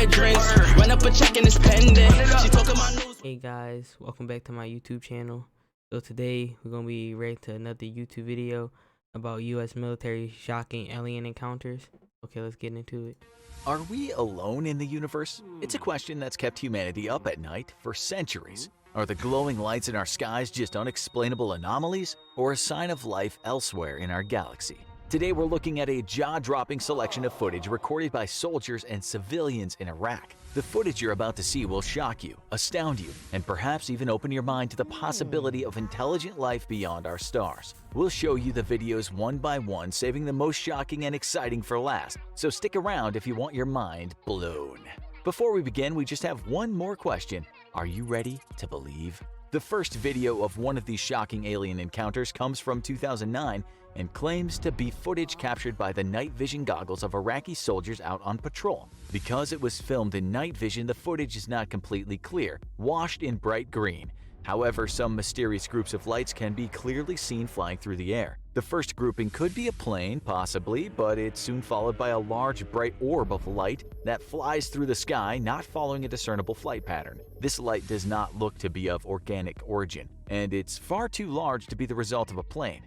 buy drinks. Run up a check and it's pending. She talking my news. Hey guys, welcome back to my YouTube channel. So today we're gonna be reacting to another YouTube video about U.S. military shocking alien encounters. Okay, let's get into it. Are we alone in the universe? It's a question that's kept humanity up at night for centuries. Are the glowing lights in our skies just unexplainable anomalies, or a sign of life elsewhere in our galaxy? Today we're looking at a jaw-dropping selection of footage recorded by soldiers and civilians in Iraq. The footage you're about to see will shock you, astound you, and perhaps even open your mind to the possibility of intelligent life beyond our stars. We'll show you the videos one by one, saving the most shocking and exciting for last, so stick around if you want your mind blown. Before we begin, we just have one more question. Are you ready to believe? The first video of one of these shocking alien encounters comes from 2009 and claims to be footage captured by the night vision goggles of Iraqi soldiers out on patrol. Because it was filmed in night vision, the footage is not completely clear, washed in bright green. However, some mysterious groups of lights can be clearly seen flying through the air. The first grouping could be a plane, possibly, but it's soon followed by a large bright orb of light that flies through the sky, not following a discernible flight pattern. This light does not look to be of organic origin, and it's far too large to be the result of a plane.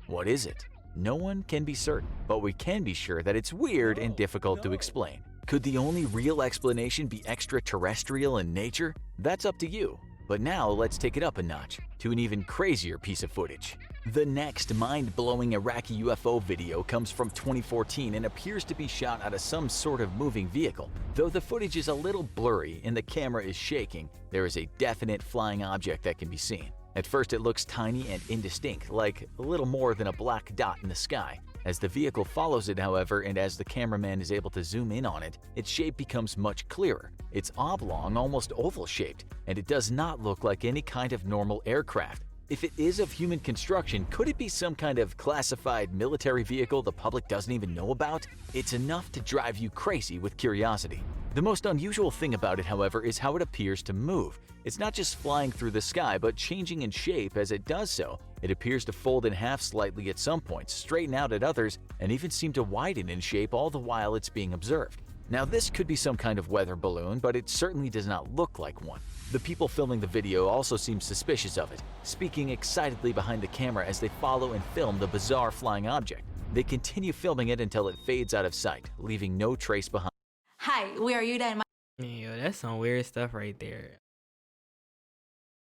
What is it? No one can be certain, but we can be sure that it's weird and difficult to explain. Could the only real explanation be extraterrestrial in nature? That's up to you. But now let's take it up a notch to an even crazier piece of footage. The next mind-blowing Iraqi UFO video comes from 2014 and appears to be shot out of some sort of moving vehicle. Though the footage is a little blurry and the camera is shaking, there is a definite flying object that can be seen. At first it looks tiny and indistinct, like a little more than a black dot in the sky. As the vehicle follows it, however, and as the cameraman is able to zoom in on it, its shape becomes much clearer. It's oblong, almost oval-shaped, and it does not look like any kind of normal aircraft. If it is of human construction, could it be some kind of classified military vehicle the public doesn't even know about? It's enough to drive you crazy with curiosity. The most unusual thing about it, however, is how it appears to move. It's not just flying through the sky, but changing in shape as it does so. It appears to fold in half slightly at some points, straighten out at others, and even seem to widen in shape all the while it's being observed. Now this could be some kind of weather balloon, but it certainly does not look like one. The people filming the video also seem suspicious of it, speaking excitedly behind the camera as they follow and film the bizarre flying object. They continue filming it until it fades out of sight, leaving no trace behind. Hi, we are Yuda and Yo, that's some weird stuff right there.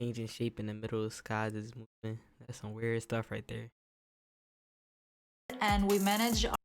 Changing shape in the middle of the skies is moving. That's some weird stuff right there. we manage our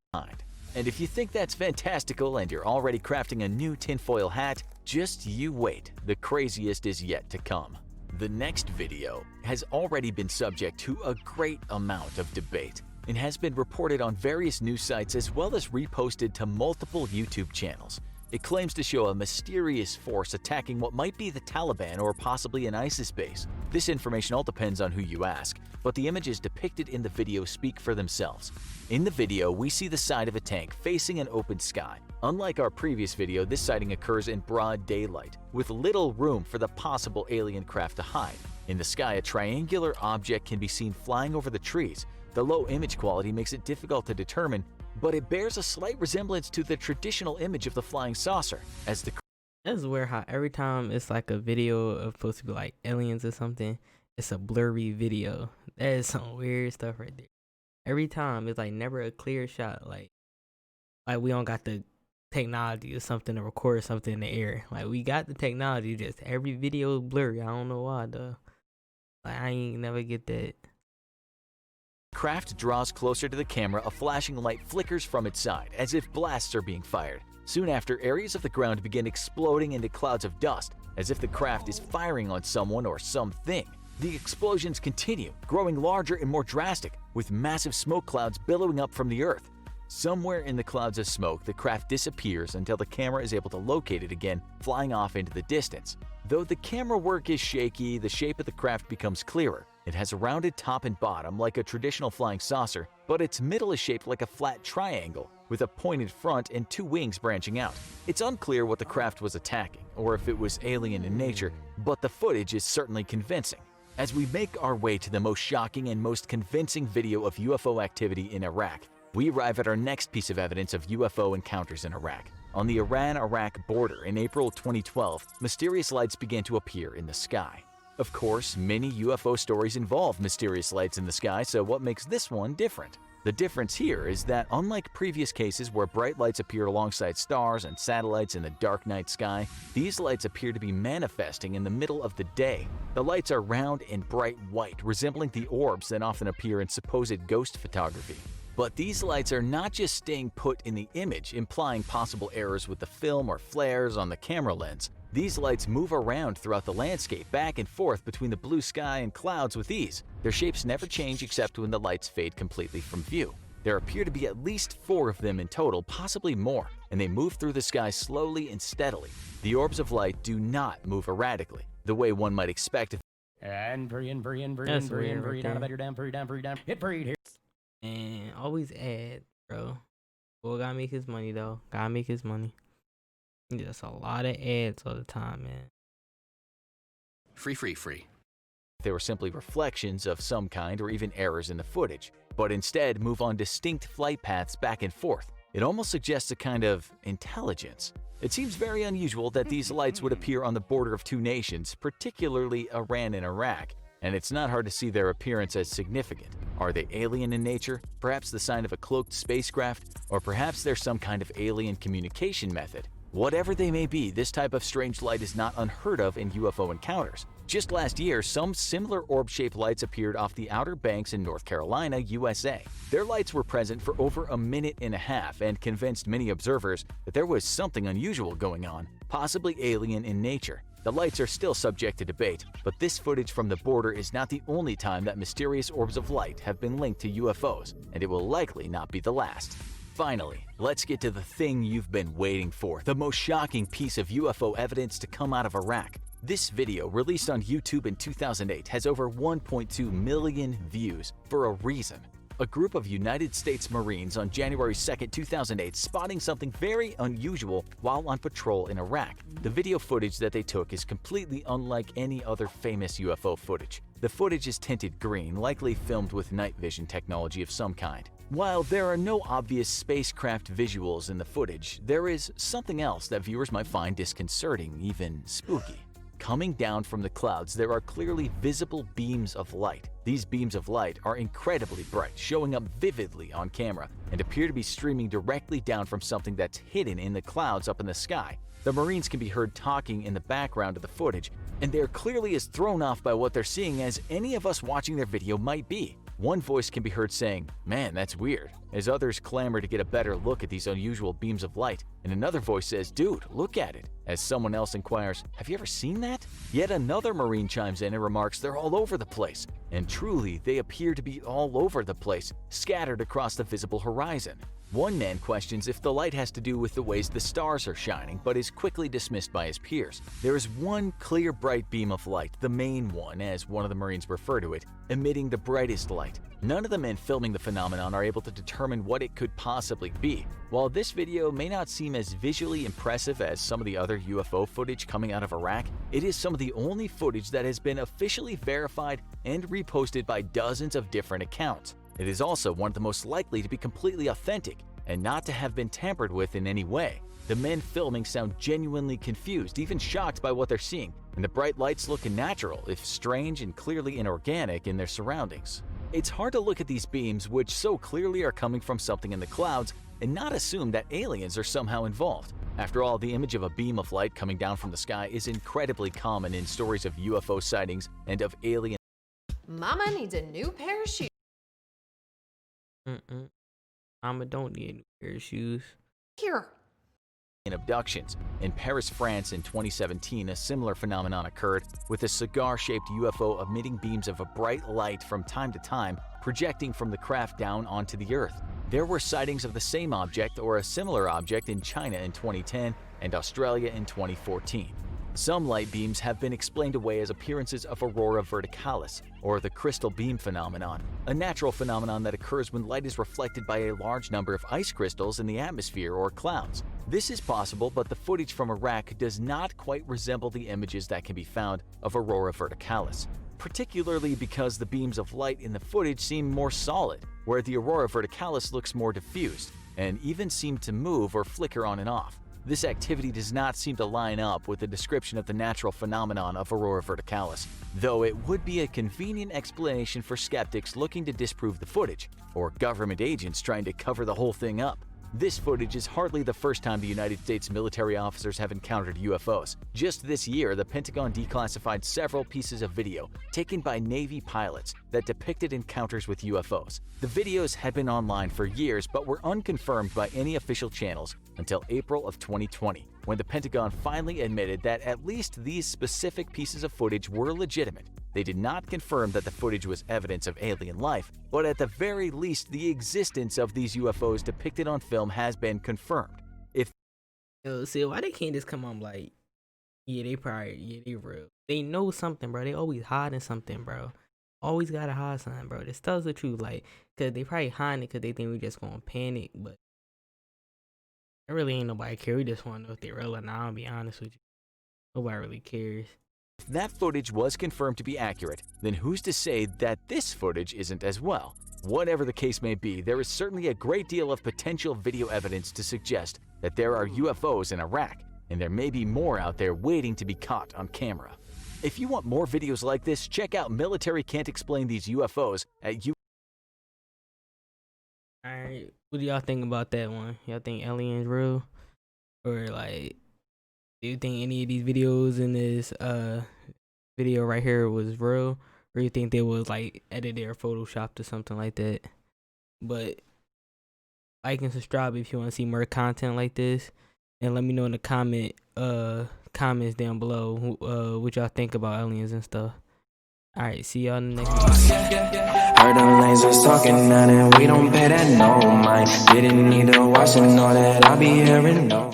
And if you think that's fantastical and you're already crafting a new tinfoil hat, just you wait, the craziest is yet to come. The next video has already been subject to a great amount of debate and has been reported on various news sites as well as reposted to multiple YouTube channels. It claims to show a mysterious force attacking what might be the Taliban or possibly an ISIS base. This information all depends on who you ask, but the images depicted in the video speak for themselves. In the video, we see the side of a tank facing an open sky. Unlike our previous video, this sighting occurs in broad daylight, with little room for the possible alien craft to hide. In the sky, a triangular object can be seen flying over the trees. The low image quality makes it difficult to determine, but it bears a slight resemblance to the traditional image of the flying saucer, as the That's weird how every time it's like a video of supposed to be like aliens or something, it's a blurry video. That is some weird stuff right there. Every time it's like never a clear shot. Like we don't got the technology or something to record something in the air. Like we got the technology, just every video is blurry. I don't know why though. Like I ain't never get that. craft draws closer to the camera, a flashing light flickers from its side, as if blasts are being fired. Soon after, areas of the ground begin exploding into clouds of dust, as if the craft is firing on someone or something. The explosions continue, growing larger and more drastic, with massive smoke clouds billowing up from the earth. Somewhere in the clouds of smoke, the craft disappears until the camera is able to locate it again, flying off into the distance. Though the camera work is shaky, the shape of the craft becomes clearer. It has a rounded top and bottom like a traditional flying saucer, but its middle is shaped like a flat triangle, with a pointed front and two wings branching out. It's unclear what the craft was attacking, or if it was alien in nature, but the footage is certainly convincing. As we make our way to the most shocking and most convincing video of UFO activity in Iraq, we arrive at our next piece of evidence of UFO encounters in Iraq. On the Iran-Iraq border in April 2012, mysterious lights began to appear in the sky. Of course, many UFO stories involve mysterious lights in the sky, so what makes this one different? The difference here is that unlike previous cases where bright lights appear alongside stars and satellites in the dark night sky, these lights appear to be manifesting in the middle of the day. The lights are round and bright white, resembling the orbs that often appear in supposed ghost photography. But these lights are not just staying put in the image, implying possible errors with the film or flares on the camera lens. These lights move around throughout the landscape, back and forth between the blue sky and clouds with ease. Their shapes never change except when the lights fade completely from view. There appear to be at least 4 of them in total, possibly more, and they move through the sky slowly and steadily. The orbs of light do not move erratically, the way one might expect. And always ads, bro. Well, gotta make his money though. Gotta make his money. Just a lot of ads all the time, man. Free. They were simply reflections of some kind or even errors in the footage, but instead move on distinct flight paths back and forth. It almost suggests a kind of intelligence. It seems very unusual that these lights would appear on the border of 2 nations, particularly Iran and Iraq, and it's not hard to see their appearance as significant. Are they alien in nature? Perhaps the sign of a cloaked spacecraft? Or perhaps they're some kind of alien communication method? Whatever they may be, this type of strange light is not unheard of in UFO encounters. Just last year, some similar orb-shaped lights appeared off the Outer Banks in North Carolina, USA. Their lights were present for over a minute and a half and convinced many observers that there was something unusual going on, possibly alien in nature. The lights are still subject to debate, but this footage from the border is not the only time that mysterious orbs of light have been linked to UFOs, and it will likely not be the last. Finally, let's get to the thing you've been waiting for, the most shocking piece of UFO evidence to come out of Iraq. This video, released on YouTube in 2008, has over 1.2 million views for a reason. A group of United States Marines on January 2, 2008 spotting something very unusual while on patrol in Iraq. The video footage that they took is completely unlike any other famous UFO footage. The footage is tinted green, likely filmed with night vision technology of some kind. While there are no obvious spacecraft visuals in the footage, there is something else that viewers might find disconcerting, even spooky. Coming down from the clouds, there are clearly visible beams of light. These beams of light are incredibly bright, showing up vividly on camera, and appear to be streaming directly down from something that's hidden in the clouds up in the sky. The Marines can be heard talking in the background of the footage, and they're clearly as thrown off by what they're seeing as any of us watching their video might be. One voice can be heard saying, "Man, that's weird," as others clamor to get a better look at these unusual beams of light, and another voice says, "Dude, look at it," as someone else inquires, "Have you ever seen that?" Yet another Marine chimes in and remarks they're all over the place, and truly, they appear to be all over the place, scattered across the visible horizon. One man questions if the light has to do with the ways the stars are shining, but is quickly dismissed by his peers. There is one clear bright beam of light, the main one, as one of the Marines refer to it, emitting the brightest light. None of the men filming the phenomenon are able to determine what it could possibly be. While this video may not seem as visually impressive as some of the other UFO footage coming out of Iraq, it is some of the only footage that has been officially verified and reposted by dozens of different accounts. It is also one of the most likely to be completely authentic and not to have been tampered with in any way. The men filming sound genuinely confused, even shocked by what they're seeing, and the bright lights look unnatural, if strange and clearly inorganic in their surroundings. It's hard to look at these beams, which so clearly are coming from something in the clouds, and not assume that aliens are somehow involved. After all, the image of a beam of light coming down from the sky is incredibly common in stories of UFO sightings and of alien. Mama needs a new pair of shoes. Mama don't need a new pair of shoes. Here. Abductions. In Paris, France in 2017, a similar phenomenon occurred, with a cigar-shaped UFO emitting beams of a bright light from time to time, projecting from the craft down onto the Earth. There were sightings of the same object or a similar object in China in 2010 and Australia in 2014. Some light beams have been explained away as appearances of aurora verticalis, or the crystal beam phenomenon, a natural phenomenon that occurs when light is reflected by a large number of ice crystals in the atmosphere or clouds. This is possible, but the footage from Iraq does not quite resemble the images that can be found of aurora verticalis, particularly because the beams of light in the footage seem more solid, where the aurora verticalis looks more diffused, and even seem to move or flicker on and off. This activity does not seem to line up with the description of the natural phenomenon of aurora verticalis, though it would be a convenient explanation for skeptics looking to disprove the footage, or government agents trying to cover the whole thing up. This footage is hardly the first time the United States military officers have encountered UFOs. Just this year, the Pentagon declassified several pieces of video taken by Navy pilots that depicted encounters with UFOs. The videos had been online for years but were unconfirmed by any official channels until April of 2020, when the Pentagon finally admitted that at least these specific pieces of footage were legitimate. They did not confirm that the footage was evidence of alien life, but at the very least, the existence of these UFOs depicted on film has been confirmed. Yo, see, why they can't just come on like, yeah, they real. They know something, bro. They always hiding something, bro. Always gotta hide something, bro. This tells the truth, like, cause they probably hiding it cause they think we just gonna panic, but there really ain't nobody care. We just wanna know if they real or not. I'll be honest with you. Nobody really cares. If that footage was confirmed to be accurate, then who's to say that this footage isn't as well? Whatever the case may be, there is certainly a great deal of potential video evidence to suggest that there are UFOs in Iraq, and there may be more out there waiting to be caught on camera. If you want more videos like this, check out Military Can't Explain These UFOs at Alright, what do y'all think about that one? Y'all think aliens real? Or like, do you think any of these videos in this video right here was real? Or you think they was like edited or photoshopped or something like that? But like and subscribe if you want to see more content like this. And let me know in the comments down below what y'all think about aliens and stuff. Alright, see y'all in the next video. Heard them lasers talking now and we don't pay that no mind. Didn't need to watch and know that I'll be hearing no.